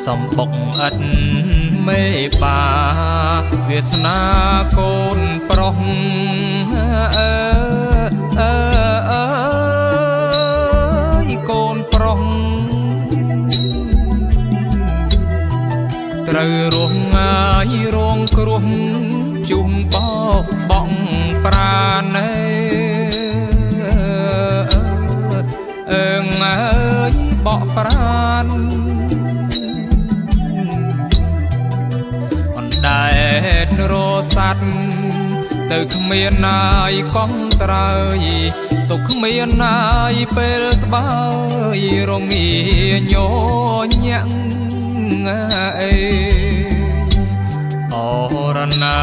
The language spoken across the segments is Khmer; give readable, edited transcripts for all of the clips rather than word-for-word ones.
សំបុកឥតមេបាវាសនាកូនប្រុសកូនប្រុសត្រូវរស់ងាយរងគ្រោះជុំបោបងប្រាណអើងអើយបកប្រានអណ្ដែតរស័តទៅគ្មានណាយកងត្រើយទុកគ្មានណាយពេលស្បើយរងាញញាក់អេអូរណា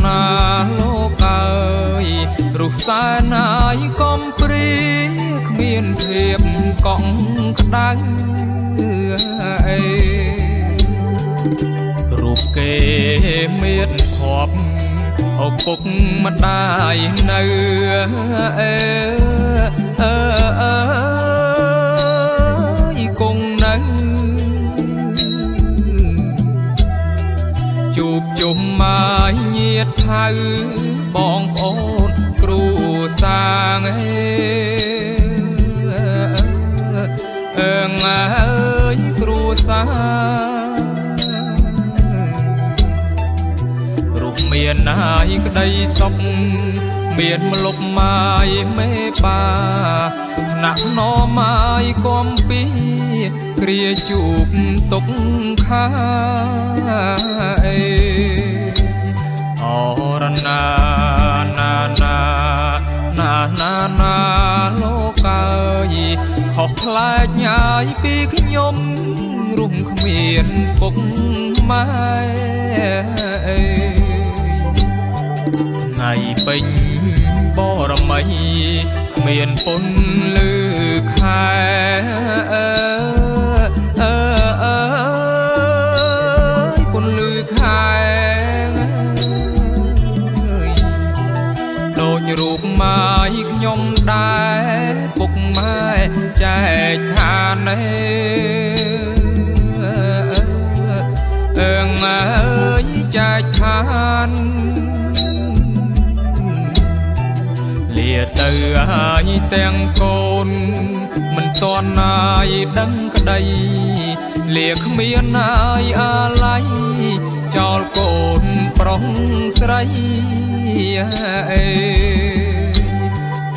ណាលោកអើយរុសែនណាយកំព្រីគ្មានភាពកង់ក្តៅអេរូបគេមានខប់ឪពុកម្ដាយនៅគង់នៅជួបជុំមកញាតិថៅបងប្អូនគ្រូសាងអើងអើយគ្រូសារូបមានណាយក្តីសុខមានមលុបម៉ាយមេបាថ្នាក់ថ្នមម៉ាយកំពីគ្រាជួបទុកខាអេអូរណាលោកអើយខុសខ្លាចញ៉ាយពីខ្ញុំរុំគ្មានពុកម៉ែថ្ងៃពេញបរមីគ្មានពុនលឺខែពុនលឺខែដូចរូបម៉ាយខ្ញុំដែរពុកម៉ែចែកឋានអើងអើយចែកឋានលាទៅហើយទាំងកូនមិនតន់ណាយដឹងក្តីលាគ្មានណាយអាឡ័យចោលកូនប្រុសស្រី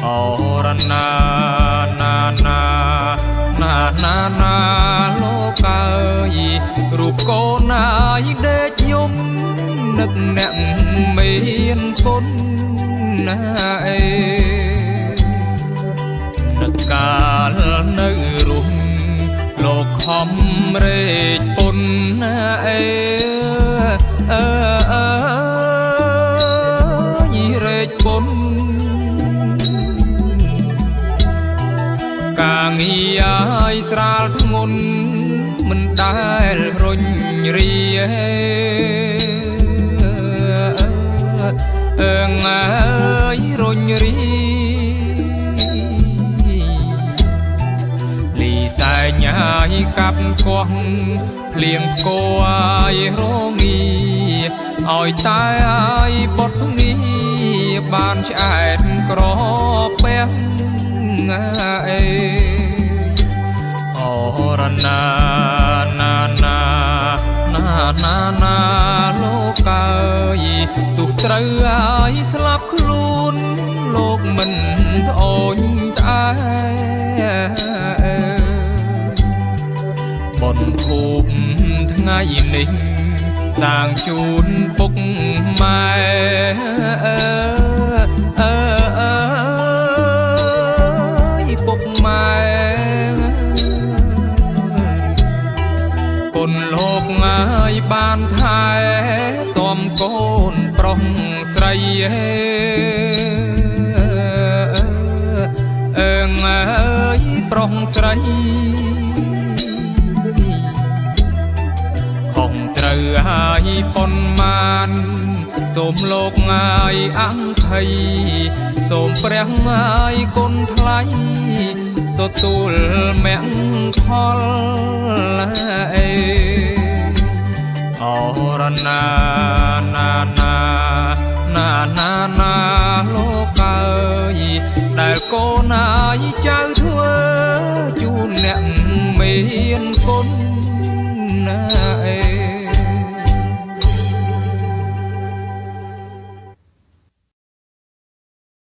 អូរណាលោកអើយរូបកូនណាយដេកយំនឹកអ្នកមានគុណណានឹកកាលនៅរស់លោកខំរែកពុនរែកពុនកាងារឲ្យស្រាលធ្ងន់មិនដែលរុញរាអើងអើយរុញរីលីសែញហើយកាប់កោះភ្លៀងផ្គរឲ្យរងាឲ្យតែឲ្យបុតភ្ងាបានឆ្អែតក្រពាំងអេអូរណាលោកអើយទុះត្រូវឲ្យស្លាប់ខ្លួនលោកមិនត្អូញត្អែបុណ្យធូបថ្ងៃនេះសាងជូនពុកម៉ែពុកម៉ែគុណលោកងាយបានថែតំកូនប្រុសស្រីអើងអើយប្រុសស្រីខំត្រូវហើយប៉ុន្មាន សូមលោកងាយអង្គីសូមព្រះងាយគុណថ្លៃ ទទួលមគ្គផលអេអរណាណាណាណាណាណាលោកអើយដែលកូនអាយចៅធ្វើជូនអ្នកមានគុណណា